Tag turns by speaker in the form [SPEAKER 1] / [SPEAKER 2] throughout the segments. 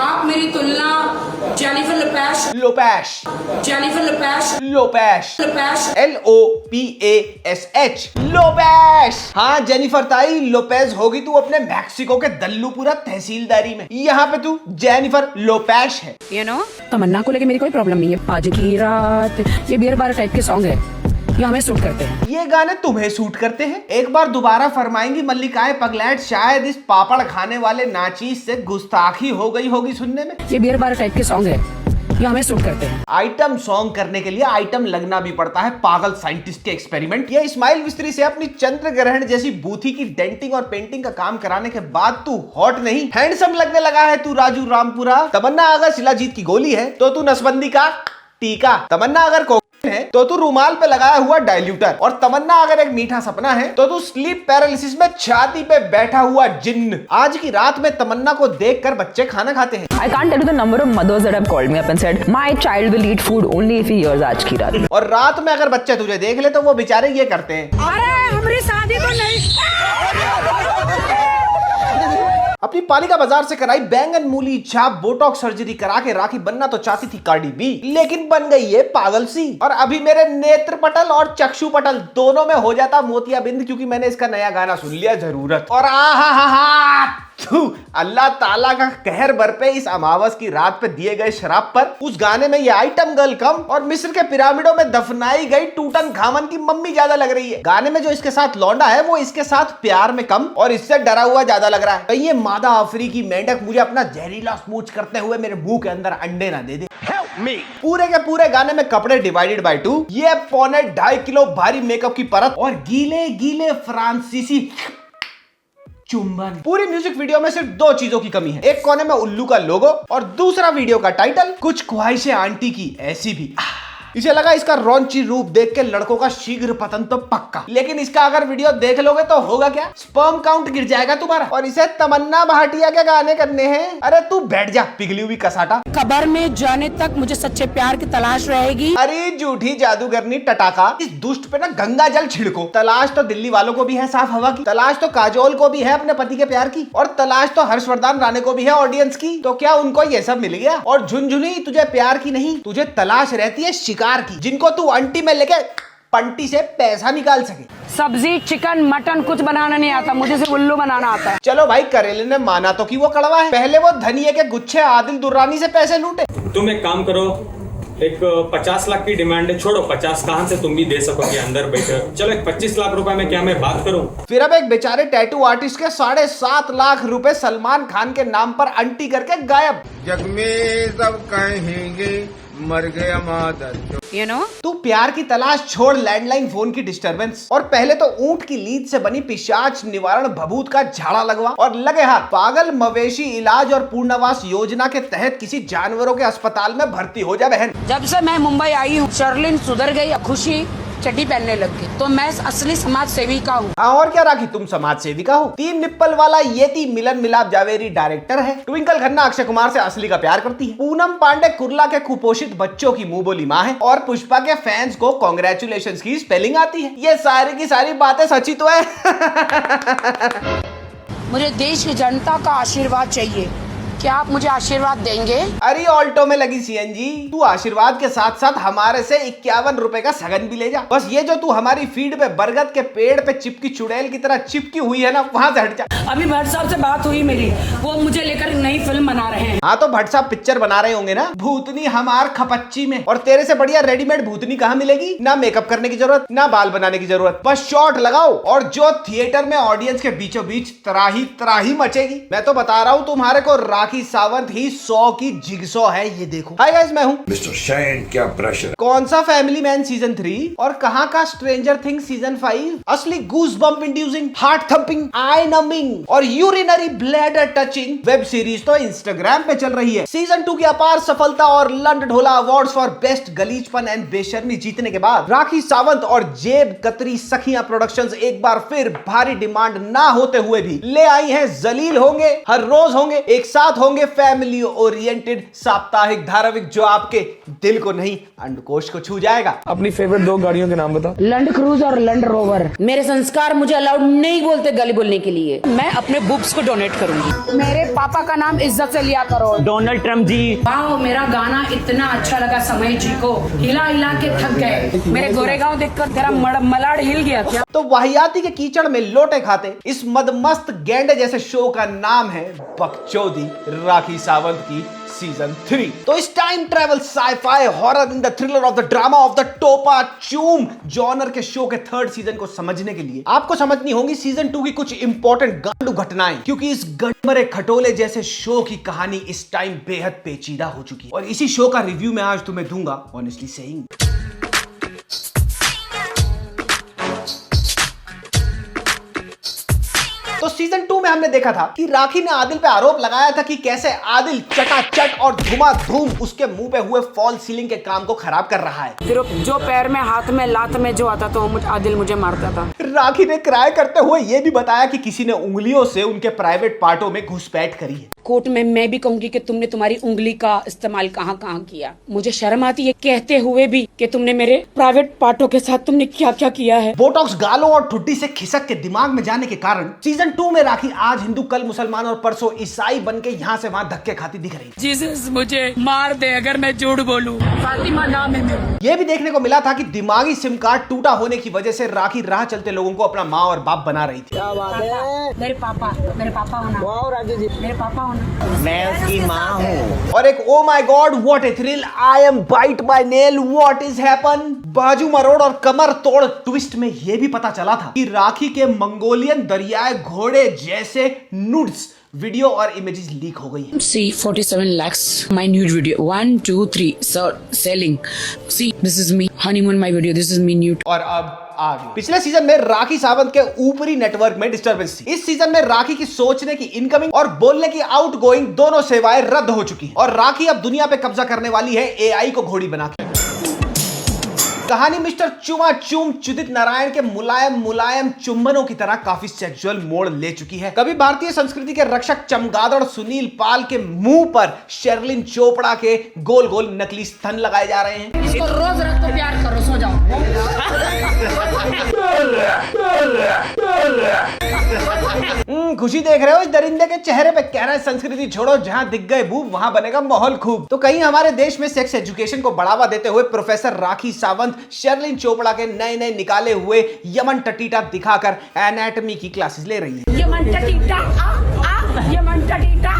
[SPEAKER 1] आप मेरी तुलना जेनिफर लोपेश
[SPEAKER 2] LOPASH लोपेश। हाँ जेनिफर ताई लोपेज होगी तू अपने मैक्सिको के दल्लूपुरा तहसीलदारी में। यहाँ पे तू जेनिफर लोपेश है।
[SPEAKER 1] तमन्ना को लेके मेरी कोई प्रॉब्लम नहीं है। आज की रात ये बियर बार टाइप के सॉन्ग है, ये हमें सूट करते हैं।
[SPEAKER 2] ये गाने तुम्हें सूट करते हैं। एक बार दोबारा फरमाएंगी मल्लिकाएं पगलैट, शायद इस पापड़ खाने वाले नाचीज से गुस्ताखी हो गई होगी सुनने में।
[SPEAKER 1] ये बियर बार टाइप के सॉन्ग है, ये हमें सूट करते हैं।
[SPEAKER 2] आइटम सॉन्ग करने के लिए आइटम लगना भी पड़ता है, पागल साइंटिस्ट के एक्सपेरिमेंट। ये इस्माइल मिस्त्री से अपनी चंद्र ग्रहण जैसी बूथी की डेंटिंग और पेंटिंग का काम कराने के बाद तू हॉट नहीं हैंडसम लगने लगा है तू राजू रामपुरा। तमन्ना अगर शिलाजीत की गोली है तो तू नसबंदी का टीका। तमन्ना अगर है तो तू रूमाल पे लगाया हुआ डाइल्यूटर। और तमन्ना अगर एक मीठा सपना है तो तू स्लीप पैरालिसिस में छाती पे बैठा हुआ जिन्न। आज की रात में तमन्ना को देखकर बच्चे खाना खाते हैं।
[SPEAKER 3] I can't tell you the number of mothers that have called me up and said my child will eat food only if he hears आज की रात।
[SPEAKER 2] और रात में अगर बच्चे तुझे देख ले तो वो बेचारे ये करते हैं,
[SPEAKER 1] अरे हमारी शादी तो नहीं।
[SPEAKER 2] अपनी पालिका बाजार से कराई बैंगन मूली छाप बोटॉक्स सर्जरी करा के राखी बनना तो चाहती थी कार्डी बी, लेकिन बन गई ये पागल सी। और अभी मेरे नेत्र पटल और चक्षु पटल दोनों में हो जाता मोतियाबिंद, क्योंकि मैंने इसका नया गाना सुन लिया जरूरत। और अल्लाह ताला का कहर बरपे इस अमावस की रात पे दिए गए शराब पर। उस गाने में ये आइटम गर्ल कम और मिस्र के पिरामिडों में दफनाई गई टूटन खामन की मम्मी ज्यादा लग रही है। गाने में जो इसके साथ लौंडा है वो इसके साथ प्यार में कम और इससे डरा हुआ ज्यादा लग रहा है। तो ये मादा अफ्रीकी मेंढक मुझे अपना जहरीला स्मूच करते हुए मेरे मुंह के अंदर अंडे ना दे दे। पूरे के पूरे गाने में कपड़े डिवाइडेड बाय 2, ये 2.5 किलो भारी मेकअप की परत और गीले गीले फ्रांसीसी चुंबन। पूरी म्यूजिक वीडियो में सिर्फ 2 चीजों की कमी है, एक कोने में उल्लू का लोगो और दूसरा वीडियो का टाइटल कुछ ख्वाहिशें आंटी की ऐसी भी। इसे लगा इसका रौंची रूप देख के लड़कों का शीघ्र पतन तो पक्का, लेकिन इसका अगर वीडियो देख लोगे तो होगा क्या, स्पर्म काउंट गिर जाएगा तुम्हारा। और इसे तमन्ना भाटिया के गाने करने हैं। अरे तू बैठ जा पिघली हुई कसाटा।
[SPEAKER 1] कब्र में जाने तक मुझे सच्चे प्यार की तलाश रहेगी।
[SPEAKER 2] अरे झूठी जादूगरनी टटाका, इस दुष्ट पे ना गंगा जल छिड़को। तलाश तो दिल्ली वालों को भी है साफ हवा की, तलाश तो काजोल को भी है अपने पति के प्यार की, और तलाश तो हर्षवर्धन राणे को भी है ऑडियंस की। तो क्या उनको ये सब मिल गया? और झुनझुनी तुझे प्यार की नहीं, तुझे तलाश रहती है शिकार की, जिनको तू अंटी में लेके पंटी से पैसा निकाल सके।
[SPEAKER 1] सब्जी चिकन मटन कुछ बनाना नहीं आता, मुझे सिर्फ उल्लू बनाना आता है।
[SPEAKER 2] चलो भाई करेले ने माना तो कि वो कड़वा है। पहले वो धनिये के गुच्छे आदिल दुर्रानी से पैसे लूटे।
[SPEAKER 4] तुम एक काम करो, एक 50 लाख की डिमांड है, छोड़ो 50 कहां से तुम भी दे सकोगे अंदर बैठे। चलो एक 25 लाख रुपए में क्या मैं बात करूं?
[SPEAKER 2] फिर अब एक बेचारे टैटू आर्टिस्ट के 7.5 लाख रुपए सलमान खान के नाम पर अंटी करके गायब।
[SPEAKER 5] जग में सब कहेंगे मर गया मादर।
[SPEAKER 2] तू प्यार की तलाश छोड़ लैंडलाइन फोन की डिस्टरबेंस, और पहले तो ऊंट की लीद से बनी पिशाच निवारण भभूत का झाड़ा लगवा और लगे हाथ पागल मवेशी इलाज और पूर्णावास योजना के तहत किसी जानवरों के अस्पताल में भर्ती हो जा बहन।
[SPEAKER 1] जब से मैं मुंबई आई हूँ शर्लिन सुधर गई, खुशी चड्डी पहनने लग गई, तो मैं असली समाज सेविका हूँ।
[SPEAKER 2] और क्या राखी, तुम समाज सेविका हो। 3 निप्पल वाला येती मिलन मिलाप जावेरी डायरेक्टर है। ट्विंकल खन्ना अक्षय कुमार से असली का प्यार करती है। पूनम पांडे कुर्ला के कुपोषित बच्चों की मुंह बोली माँ है। और पुष्पा के फैंस को कांग्रेचुलेशंस की स्पेलिंग आती है। ये सारी की सारी बातें सच्ची तो है।
[SPEAKER 1] मुझे देश की जनता का आशीर्वाद चाहिए, क्या आप मुझे आशीर्वाद देंगे?
[SPEAKER 2] अरे ऑल्टो में लगी सीएनजी, तू आशीर्वाद के साथ साथ हमारे से 51 रुपए का सगन भी ले जा। बस ये जो तू हमारी फीड पे बरगद के पेड़ पे चिपकी चुड़ैल की तरह चिपकी हुई है ना, वहाँ से हट जा।
[SPEAKER 1] अभी भट्ट साहब से बात हुई मेरी, वो मुझे लेकर नई फिल्म बना रहे हैं।
[SPEAKER 2] हाँ तो भट्ट साहब पिक्चर बना रहे होंगे ना, भूतनी हमार खपच्ची में। और तेरे से बढ़िया रेडीमेड भूतनी कहाँ मिलेगी? ना मेकअप करने की जरूरत, ना बाल बनाने की जरूरत, बस शॉट लगाओ और जो थिएटर में ऑडियंस के बीचों बीच तराही तराही मचेगी। मैं तो बता रहा हूँ तुम्हारे को, राखी सावंत ही 100 की जिगसॉ है। ये देखो। हाय गाइस, मैं हूँ
[SPEAKER 5] मिस्टर शाइन। क्या प्रेशर।
[SPEAKER 2] कौन सा फैमिली मैन सीजन 3 और कहाँ का स्ट्रेंजर थिंग्स सीजन 5। असली goose bump inducing, heart thumping, eye numbing और urinary bladder touching web series तो इंस्टाग्राम पे चल रही है। सीजन 2 की अपार सफलता और लंड ढोला अवार्ड्स फॉर बेस्ट गलीचपन एंड बेशर्मी जीतने के बाद राखी सावंत और जेब कतरी सखियां प्रोडक्शंस एक बार फिर भारी डिमांड ना होते हुए भी ले आई हैं। जलील होंगे, हर रोज होंगे, एक साथ होंगे फैमिली ओरिएंटेड साप्ताहिक धारावाहिक जो आपके दिल को नहीं अंडकोश को छू जाएगा।
[SPEAKER 6] अपनी फेवरेट 2 गाड़ियों के नाम बताओ।
[SPEAKER 1] लैंड क्रूज और लैंड रोवर। मेरे संस्कार मुझे अलाउड नहीं बोलते गाली बोलने के लिए। मैं अपने बुक्स को डोनेट करूंगी। मेरे पापा का नाम इज्जत से लिया करो।
[SPEAKER 7] डोनाल्ड ट्रम्प जी।
[SPEAKER 1] वाह, मेरा गाना इतना अच्छा लगा समय जी को, हिला हिला के थक गए। मेरे गोरेगांव देखकर तेरा मलाड़ हिल गया क्या?
[SPEAKER 2] तो वाहियाती के कीचड़ में लोटे खाते इस मदमस्त गैंडे जैसे शो का नाम है बकचोदी राखी सावंत की सीजन 3। तो इस time travel sci-fi horror in the thriller of the drama of the टोपा चूम जॉनर के शो के 3rd सीजन को समझने के लिए आपको समझनी होंगी सीजन 2 की कुछ इंपॉर्टेंट गांडू घटनाएं, क्योंकि इस गड़मरे खटोले जैसे शो की कहानी इस टाइम बेहद पेचीदा हो चुकी है। और इसी शो का रिव्यू मैं आज तुम्हें दूंगा ऑनेस्टली सेइंग। तो सीजन 2 में हमने देखा था कि राखी ने आदिल पे आरोप लगाया था कि कैसे आदिल चटाचट और धुमाधूम उसके मुंह पे हुए फॉल सीलिंग के काम को खराब कर रहा है।
[SPEAKER 1] फिर जो पैर में हाथ में लात में जो आता तो आदिल मुझे मारता था।
[SPEAKER 2] राखी ने क्राई करते हुए यह भी बताया कि किसी ने उंगलियों से उनके प्राइवेट पार्टों में घुसपैठ करी है।
[SPEAKER 1] कोर्ट में मैं भी कहूंगी कि तुमने तुम्हारी उंगली का इस्तेमाल कहाँ कहाँ किया। मुझे शर्म आती है कहते हुए भी कि तुमने मेरे प्राइवेट पार्टों के साथ तुमने क्या क्या किया है।
[SPEAKER 2] बोटॉक्स गालों और ठुड्डी से खिसक के दिमाग में जाने के कारण सीजन 2 में राखी आज हिंदू कल मुसलमान और परसों ईसाई बन के यहाँ से वहाँ धक्के खाती दिख रही है।
[SPEAKER 1] जीसस मुझे मार दे अगर मैं झूठ बोलूं। फातिमा नाम है मेरा।
[SPEAKER 2] ये भी देखने को मिला था कि दिमागी सिम कार्ड टूटा होने की वजह से राखी राह चलते लोगों को अपना माँ और बाप बना रही थी।
[SPEAKER 1] मेरे पापा होना। मेरे पापा होना।
[SPEAKER 7] मैं उसकी माँ हूँ।
[SPEAKER 2] और एक oh my god what a thrill, I am bite my nail, what is happen, बाजू मरोड़ और कमर तोड़ ट्विस्ट में यह भी पता चला था कि राखी के मंगोलियन दरियाई घोड़े जैसे नुड्स वीडियो और इमेजेस लीक हो गई हैं।
[SPEAKER 1] See 47 lakhs my nude video 1 2 3 so selling. See this is me honeymoon my video, this is me nude.
[SPEAKER 2] और अब आगे पिछले सीजन में राखी सावंत के ऊपरी नेटवर्क में डिस्टर्बेंस थी। इस सीजन में राखी की सोचने की इनकमिंग और बोलने की आउटगोइंग दोनों सेवाएं रद्द हो चुकी हैं और राखी अब दुनिया पे कब्जा करने वाली है एआई को घोड़ी बना के। कहानी मिस्टर चुमाचूम चुदित नारायण के मुलायम मुलायम चुंबनों की तरह काफी सेक्सुअल मोड़ ले चुकी है। कभी भारतीय संस्कृति के रक्षक चमगादड़ सुनील पाल के मुंह पर शेरलिन चोपड़ा के गोल गोल नकली स्तन लगाए जा रहे हैं।
[SPEAKER 1] इसको रोज रख तो प्यार करो, सो जाओ।
[SPEAKER 2] खुशी देख रहे हो इस दरिंदे के चेहरे पे? कह रहा है संस्कृति छोड़ो, जहां दिख गए बूब वहां बनेगा माहौल खूब। तो कहीं हमारे देश में सेक्स एजुकेशन को बढ़ावा देते हुए प्रोफेसर राखी सावंत शेरलिन चोपड़ा के नए नए निकाले हुए यमन टटीटा दिखाकर एनाटॉमी की क्लासेस ले रही है।
[SPEAKER 1] यमन टटीटा यमन टटीटा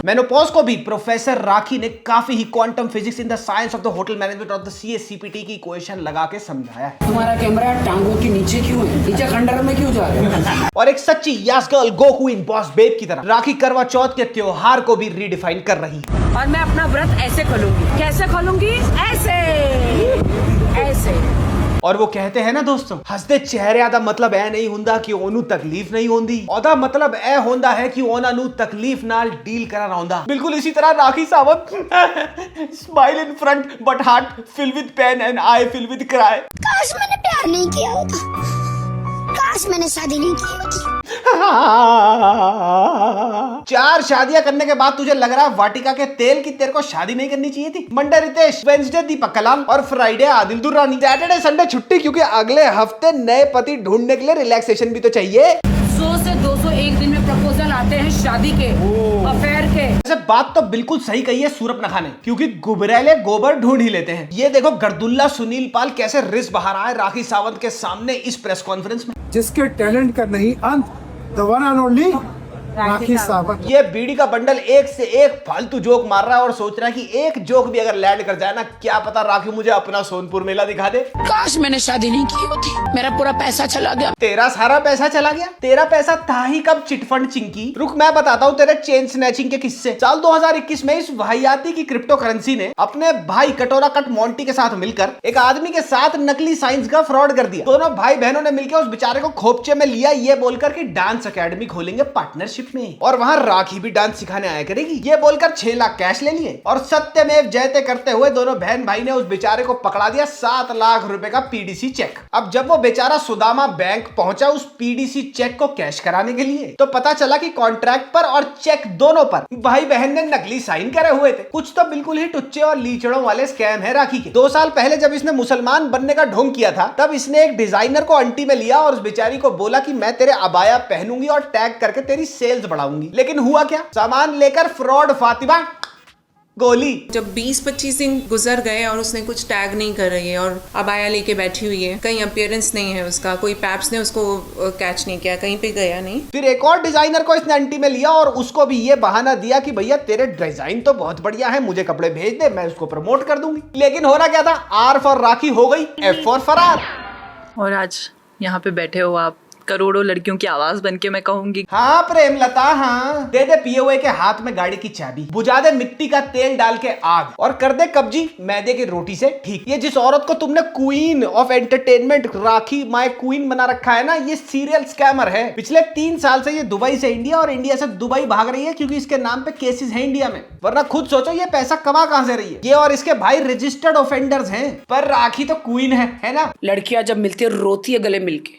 [SPEAKER 2] मेनोपॉज को भी प्रोफेसर राखी ने काफी ही quantum physics in the science of the hotel management of the CSCPT की इक्वेशन लगा के समझाया है।
[SPEAKER 1] तुम्हारा कैमरा टांगों के नीचे क्यों है? नीचे खंडर में क्यों जा रहे हो?
[SPEAKER 2] और एक सच्ची यास गर्ल गोकू इन बॉस बेब की तरह राखी करवा चौथ के त्योहार को भी रीडिफाइन कर रही है।
[SPEAKER 1] और मैं अपना व्रत ऐसे खोलूंगी। कैसे खोलूंगी? ऐसे ऐसे।
[SPEAKER 2] और वो कहते हैं ना दोस्तों, हंसते चेहरे आदा मतलब ऐ नहीं हुंदा कि ओनू तकलीफ नहीं होंदी, ओदा मतलब ऐ होंदा है कि ओना नू तकलीफ नाल डील करा रहा। बिल्कुल इसी तरह Rakhi Sawant smile in front but heart fill with pain and I fill with cry.
[SPEAKER 8] काश मैंने प्यार नहीं किया होता, काश मैंने शादी नहीं की होती।
[SPEAKER 2] 4 शादियां करने के बाद तुझे लग रहा है वाटिका के तेल की तेरे को शादी नहीं करनी चाहिए थी? मंडे रितेश, वेंसडे दीपक कलाम और Friday Adil Durrani, Saturday Sunday छुट्टी, क्योंकि अगले हफ्ते नए पति ढूंढने के लिए रिलैक्सेशन भी तो चाहिए।
[SPEAKER 1] 100 से 200 एक दिन में प्रपोजल आते हैं शादी के, अफेयर के।
[SPEAKER 2] वैसे बात तो बिल्कुल सही कही है सूरप नखा ने, क्योंकि गुबरैले गोबर ढूंढ ही लेते हैं। ये देखो गर्दुल्ला सुनील पाल कैसे रिस बहा रहा है राखी सावंत के सामने इस प्रेस कॉन्फ्रेंस में।
[SPEAKER 9] जिसके टैलेंट का नहीं अंत, the one and only Rakhi Sawant.
[SPEAKER 2] ये बीड़ी का बंडल एक से एक फालतू जोक मार रहा है और सोच रहा है कि एक जोक भी अगर लैंड कर जाए ना, क्या पता राखी मुझे अपना सोनपुर मेला दिखा दे।
[SPEAKER 1] काश मैंने शादी नहीं की होती, मेरा पूरा पैसा चला गया।
[SPEAKER 2] तेरा सारा पैसा चला गया? तेरा पैसा था ही कब चिटफंड चिंकी। रुक मैं बताता हूँ तेरे चेन स्नैचिंग के किस्से। साल 2021 में इस वाहियाती की क्रिप्टो करेंसी ने अपने भाई कटोरा कट मोंटी के साथ मिलकर एक आदमी के साथ नकली साइंस का फ्रॉड कर दिया। दोनों भाई बहनों ने मिलकर उस बेचारे को खोपचे में लिया, ये बोलकर कि डांस अकेडमी खोलेंगे पार्टनरशिप पार्टनरशिप में, और वहाँ राखी भी डांस सिखाने आया करेगी। ये बोलकर 6 लाख कैश ले लिए और सत्यमेव जयते करते हुए दोनों बहन भाई ने उस बेचारे को पकड़ा दिया 7 लाख रुपए का पीडीसी चेक। अब जब वो बेचारा सुदामा बैंक पहुंचा उस पीडीसी चेक को कैश कराने के लिए, तो पता चला कि कॉन्ट्रैक्ट पर और चेक दोनों पर भाई बहन ने नकली साइन करे हुए थे। कुछ तो बिल्कुल ही टुच्चे और लीचड़ों वाले स्कैम है राखी के। 2 साल पहले जब इसने मुसलमान बनने का ढोंग किया था, तब इसने एक डिजाइनर को अंटी में लिया और उस बेचारी को बोला कि मैं तेरे अबाया पहनूंगी और टैग करके तेरी सेल्स बढ़ाऊंगी। लेकिन हुआ क्या, सामान लेकर फ्रॉड फातिमा गोली।
[SPEAKER 10] जब 20-25 दिन गुजर गए और उसने कुछ टैग नहीं कर रही है और अबाया लेके बैठी हुई है, कहीं अपीयरेंस नहीं है उसका, कोई पैप्स ने उसको कैच नहीं किया, कहीं पे गया नहीं।
[SPEAKER 2] फिर एक और डिजाइनर को इसने अंटी में लिया और उसको भी ये बहाना दिया कि भैया तेरे डिजाइन तो बहुत बढ़िया है, मुझे कपड़े भेज दे, मैं उसको प्रमोट कर दूंगी। लेकिन हो रहा क्या था, आर फॉर राखी हो गई एफ फॉर फरार।
[SPEAKER 3] और आज यहाँ पे बैठे हो आप, करोड़ों लड़कियों की आवाज बनके मैं कहूंगी,
[SPEAKER 2] हाँ प्रेमलता, हाँ दे दे पिए हुए के हाथ में गाड़ी की चाबी, बुझा दे मिट्टी का तेल डाल के आग, और कर दे कब्जी मैदे की रोटी से ठीक। ये जिस औरत को तुमने queen of entertainment rakhi my queen बना रखा है ना, ये सीरियल स्कैमर है। पिछले 3 साल से ये दुबई से इंडिया और इंडिया से दुबई भाग रही है, क्योंकि इसके नाम पे केसेस हैं इंडिया में। वरना खुद सोचो ये पैसा कमा कहां से रही है। ये और इसके भाई रजिस्टर्ड ऑफेंडर्स हैं, पर राखी तो क्वीन है ना।
[SPEAKER 1] लड़कियां जब मिलती है रोती है गले मिलके,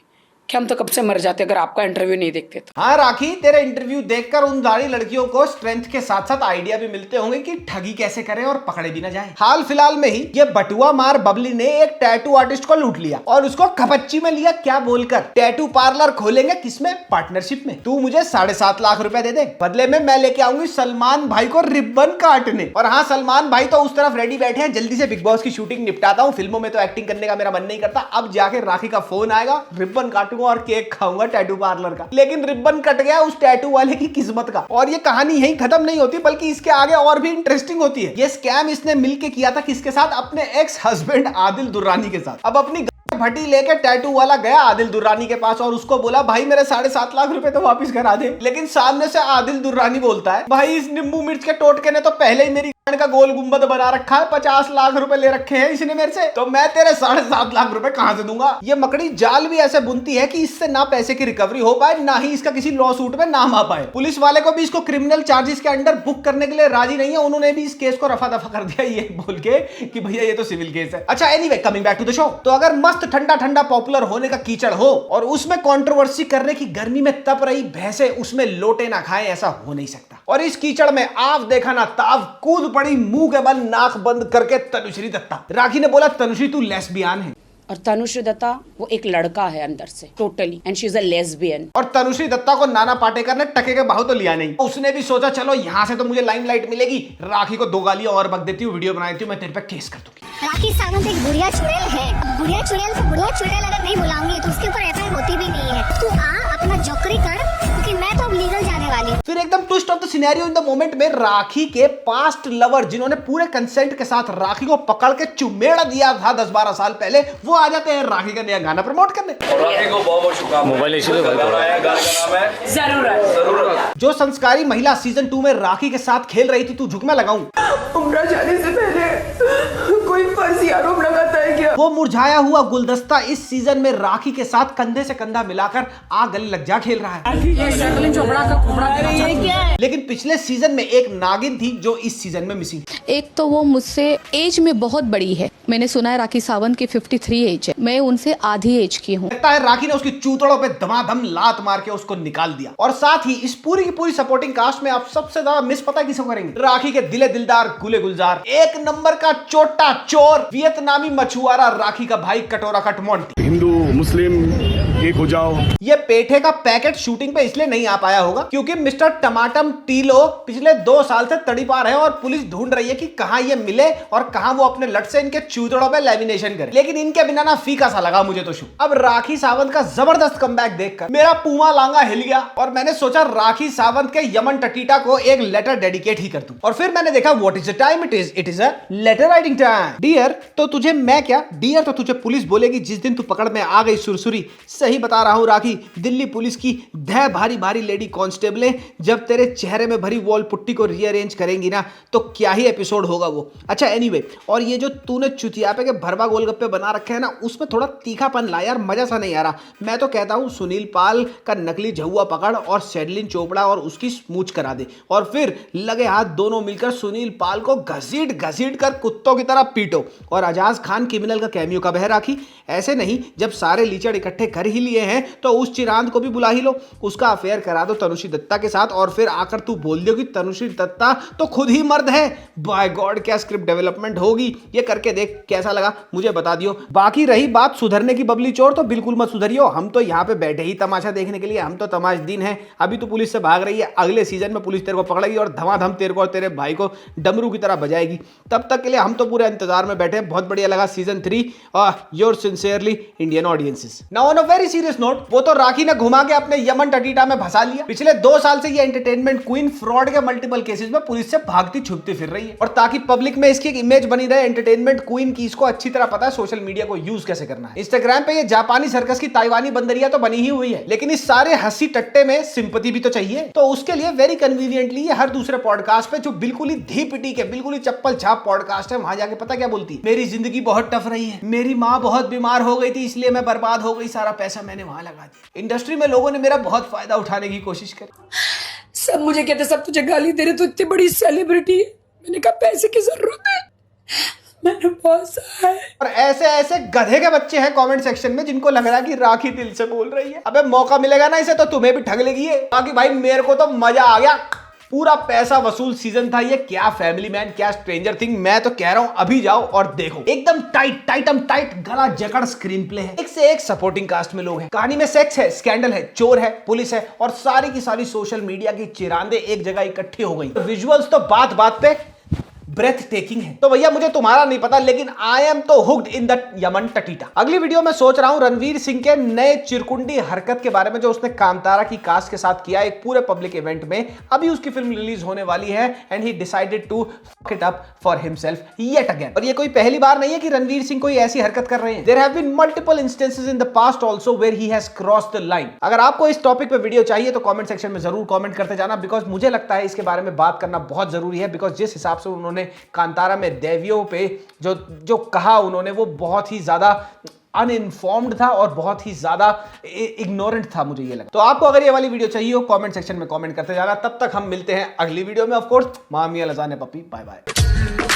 [SPEAKER 1] कि हम तो कब से मर जाते अगर आपका इंटरव्यू नहीं देखते तो।
[SPEAKER 2] हाँ राखी, तेरे इंटरव्यू देखकर उन दाढ़ी लड़कियों को स्ट्रेंथ के साथ साथ आइडिया भी मिलते होंगे कि ठगी कैसे करें और पकड़े भी ना जाए। हाल फिलहाल में ही ये बटुआ मार बबली ने एक टैटू आर्टिस्ट को लूट लिया और उसको खपच्ची में लिया, क्या बोलकर टैटू पार्लर खोलेंगे, किसमें, पार्टनरशिप में। तू मुझे 7.5 लाख रुपए दे दे, बदले में मैं लेके आऊंगी सलमान भाई को रिबन काटने। और हाँ, सलमान भाई तो उस तरफ रेडी बैठे हैं, जल्दी से बिग बॉस की शूटिंग निपटाता हूँ, फिल्मों में तो एक्टिंग करने का मेरा मन नहीं करता। अब जाके राखी का फोन आएगा, रिबन काटूंगा और केक खाऊंगा टैटू पार्लर का। लेकिन रिबन कट गया उस टैटू वाले की किस्मत का। और ये कहानी यहीं खत्म नहीं होती, बल्कि इसके आगे और भी इंटरेस्टिंग होती है। ये स्कैम इसने मिलके किया था किसके साथ, अपने एक्स हस्बैंड आदिल दुर्रानी के साथ। अब अपनी भट्टी लेके टैटू वाला गया आदिल दुर्रानी के पास और उसको बोला भाई मेरे 7.5 लाख रुपए तो वापस करा दे। लेकिन सामने से आदिल दुर्रानी बोलता है भाई इस नींबू मिर्च के टोटके ने तो पहले ही मेरी का गोल गुंबद बना रखा है, 50 लाख रुपए ले रखे हैं इसने मेरे से, तो मैं तेरे 7.5 लाख रुपए कहां से दूंगा। ये मकड़ी जाल भी ऐसे बुनती है कि इससे ना पैसे की रिकवरी हो पाए, ना ही इसका किसी लॉ सूट में नाम आ पाए। पुलिस वाले को भी इसको क्रिमिनल चार्जेस के अंडर बुक करने के लिए राजी नहीं है, उन्होंने भी इस केस को रफा दफा कर दिया ये बोल के कि भैया ये तो सिविल केस है। अच्छा anyway, coming back to the show. तो अगर मस्त ठंडा ठंडा पॉपुलर होने का कीचड़ हो और उसमें कंट्रोवर्सी करने की गर्मी में तप रही भैंसे उसमें लोटे ना खाएं, ऐसा हो नहीं सकता। और इस कीचड़ में आप देखा ना ताव कूद पड़ी मुंह के बल नाक बंद करके तनुश्री दत्ता। राखी ने बोला तनुश्री तू लेस्बियन है,
[SPEAKER 1] और तनुश्री दत्ता वो एक लड़का है अंदर से totally, and she is a lesbian.
[SPEAKER 2] और तनुश्री दत्ता को नाना पाटेकर ने टके के भाव तो लिया नहीं। उसने भी सोचा चलो यहाँ से तो मुझे लाइमलाइट मिलेगी, राखी को 2 गालियां और बक देती हूँ, वीडियो बना देती हूँ, मैं तेरे पे केस कर दूंगी।
[SPEAKER 8] राखी सावंत एक बुढ़िया चुड़ैल है। बुढ़िया चुड़ैल को बुढ़िया चुड़ैल अगर नहीं बुलाऊंगी तो उसके ऊपर एफआईआर होती भी नहीं है। तू आ अपना जोकरी कर, क्योंकि मैं तो अब लीगल जाने वाली हूँ।
[SPEAKER 2] फिर एकदम twist of the scenario in the moment में राखी के पास्ट लवर, जिन्होंने पूरे कंसेंट के साथ राखी को पकड़ के चुमेड़ दिया था 10-12 साल पहले, वो आ जाते हैं राखी का नया गाना प्रमोट करने।
[SPEAKER 5] राखी को बहुत बहुत शुभकामनाएं। मोबाइल इसीलिए गाना का नाम है जरूरत।
[SPEAKER 2] जो संस्कारी महिला सीजन 2 में राखी के साथ खेल रही थी, तू झुक मैं लगाऊं,
[SPEAKER 3] उम्र जाने से पहले कोई फर्जी आरोप लगाता है क्या?
[SPEAKER 2] वो मुरझाया हुआ गुलदस्ता इस सीजन में राखी के साथ कंधे से कंधा मिलाकर आ गले लग जा खेल रहा है। लेकिन पिछले सीजन में एक नागिन थी जो इस सीजन में मिसिंग।
[SPEAKER 11] एक तो वो मुझसे एज में बहुत बड़ी है, मैंने सुना है राखी सावंत की 53 एज है, मैं उनसे आधी एज की हूँ।
[SPEAKER 2] लगता है राखी ने उसकी चूतड़ों पे धमाधम लात मार के उसको निकाल दिया। और साथ ही इस पूरी की पूरी सपोर्टिंग कास्ट में आप सबसे ज्यादा मिस पता किसको करेंगे, राखी के दिले दिलदार गुले गुलजार, एक नंबर का चोटा चोर वियतनामी मछुआरा राखी का भाई कटोरा कटमोंटी।
[SPEAKER 5] हिंदू मुस्लिम एक हो जाओ।
[SPEAKER 2] ये पेठे का पैकेट शूटिंग पे इसलिए नहीं आ पाया होगा क्योंकि मिस्टर टमाटम टीलो पिछले 2 साल से तड़ीपार है और पुलिस ढूंढ रही है कि कहां ये मिले और कहां वो अपने लट से इनके चूतड़ों पे लेमिनेशन करे। लेकिन इनके बिना ना फीका सा लगा मुझे तो शो। अब राखी सावंत का जबरदस्त कमबैक देखकर मेरा पूमा लांगा हिल गया और मैंने सोचा राखी सावंत के यमन टटीटा को एक लेटर डेडिकेट ही कर दूं। और फिर मैंने देखा what is the time, it is a letter writing time. Dear तो तुझे मैं क्या, डियर तो तुझे पुलिस बोलेगी जिस दिन तू पकड़ में आ गई सुरसुरी, सही सही बता रहा हूं राखी, दिल्ली पुलिस की ढह भारी भारी लेडी कांस्टेबलें जब तेरे चेहरे में भरी वॉल पुट्टी को रीअरेंज करेंगी ना तो क्या ही एपिसोड होगा वो। अच्छा एनीवे, और ये जो तूने चुतियापे के भरवा गोलगप्पे बना रखे हैं ना, उसमें थोड़ा तीखापन ला यार, मजा सा नहीं आ रहा। मैं तो कहता हूं सुनील पाल का नकली झुआ पकड़ और शेडलिन चोपड़ा और उसकी स्मूच करा दे, और फिर लगे हाथ दोनों मिलकर सुनील पाल को घसीट घसीट कर कुत्तों की तरह पीटो। और अजाज खान क्रिमिनल का कैमियो कब है राखी? ऐसे नहीं, जब सारे लीचड़ इकट्ठे कर ही लिए हैं तो उस चिरांद को भी बुला ही लो, उसका अफेयर करा दो तनुश्री दत्ता के साथ, और फिर आकर तू बोल दो कि तनुश्री दत्ता तो खुद ही मर्द है। बाय गॉड, क्या स्क्रिप्ट डेवलपमेंट होगी, ये करके देख कैसा लगा मुझे बता दियो। बाकी रही बात सुधरने की बबली चोर, तो बिल्कुल मत सुधरियो, हम तो यहाँ पे बैठे ही तमाशा देखने के लिए, हम तो तमाशदीन हैं। अभी तो पुलिस से भाग रही है, अगले सीजन में पुलिस तेरे को पकड़ेगी और धमाधम तेरे को और तेरे भाई को डमरू की तरह बजाएगी। तब तक के लिए हम तो पूरे इंतजार में बैठे हैं। बहुत बढ़िया लगा सीजन 3 और your sincerely Indian audiences. Now on a very serious note, वो तो राखी ने घुमा के अपने यमन टटीटा में फंसा लिया। पिछले 2 साल से ये एंटरटेनमेंट क्वीन फ्रॉड के मल्टीपल केसेस में पुलिस से भागती छुपती फिर रही है, और ताकि पब्लिक में इसकी एक इमेज बनी रहे एंटरटेनमेंट क्वीन की, इसको अच्छी तरह पता है सोशल मीडिया को यूज कैसे करना है। इंस्टाग्राम पे ये जापानी सर्कस की ताइवानी बंदरिया तो बनी ही हुई है, लेकिन इस सारे हंसी टट्टे में सिंपैथी भी तो चाहिए। तो उसके लिए वेरी कन्वीनियंटली ये हर दूसरे पॉडकास्ट पे जो बिल्कुल ही धी पिटी के बिल्कुल ही चप्पल छाप पॉडकास्ट है, वहां जाके पता क्या बोलती, मेरी जिंदगी बहुत टफ रही है, मेरी माँ बहुत बीमार हो गई थी इसलिए मैं बर्बाद हो गई, सारा पैसा मैंने वहां लगा दिया, इंडस्ट्री में लोगों ने मेरा बहुत फायदा उठाने की कोशिश करी,
[SPEAKER 1] सब मुझे कहते सब तुझे गाली दे रहे, तू इतनी बड़ी सेलिब्रिटी है। मैंने कहा पैसे की जरूरत है, मैंने बहुत सहा है।
[SPEAKER 2] और ऐसे ऐसे गधे के बच्चे हैं कमेंट सेक्शन में जिनको लग रहा है कि राखी दिल से बोल रही है। अबे मौका मिलेगा ना इसे तो तुम्हें भी ठग लेगी। बाकी भाई मेरे को तो मजा आ गया, पूरा पैसा वसूल सीजन था ये। क्या फैमिली मैन, क्या स्ट्रेंजर थिंग, मैं तो कह रहा हूं अभी जाओ और देखो। एकदम टाइट गला जकड़ स्क्रीन प्ले है, एक से एक सपोर्टिंग कास्ट में लोग हैं, कहानी में सेक्स है, स्कैंडल है, चोर है, पुलिस है, और सारी की सारी सोशल मीडिया की चिरांदे एक जगह इकट्ठी हो गई। विजुअल्स तो बात बात पे ब्रेथ टेकिंग है। तो भैया मुझे तुम्हारा नहीं पता, लेकिन आई एम तो हुक्ड इन द यमन टटीटा। अगली वीडियो में सोच रहा हूं रणवीर सिंह के नए चिरकुंडी हरकत के बारे में जो उसने कांतारा की कास्ट के साथ किया एक पूरे पब्लिक इवेंट में। अभी उसकी फिल्म रिलीज होने वाली है and he decided to fuck it up for himself yet again. और ये कोई पहली बार नहीं है कि रणवीर सिंह कोई ऐसी हरकत कर रहे हैं। There have been multiple instances in the past also where he has crossed the line. अगर आपको इस टॉपिक पे वीडियो चाहिए तो कमेंट सेक्शन में जरूर कमेंट करते जाना, बिकॉज मुझे लगता है इसके बारे में बात करना बहुत जरूरी है। बिकॉज जिस हिसाब से उन्होंने कांतारा में देवियों पे जो कहा उन्होंने, वो बहुत ही ज्यादा अनइन्फॉर्म्ड था और बहुत ही ज्यादा इग्नोरेंट था, मुझे ये लगा। तो आपको अगर ये वाली वीडियो चाहिए हो कमेंट सेक्शन में कमेंट करते जाना। तब तक हम मिलते हैं अगली वीडियो में। ऑफ कोर्स मामिया लजाने पप्पी, बाय बाय।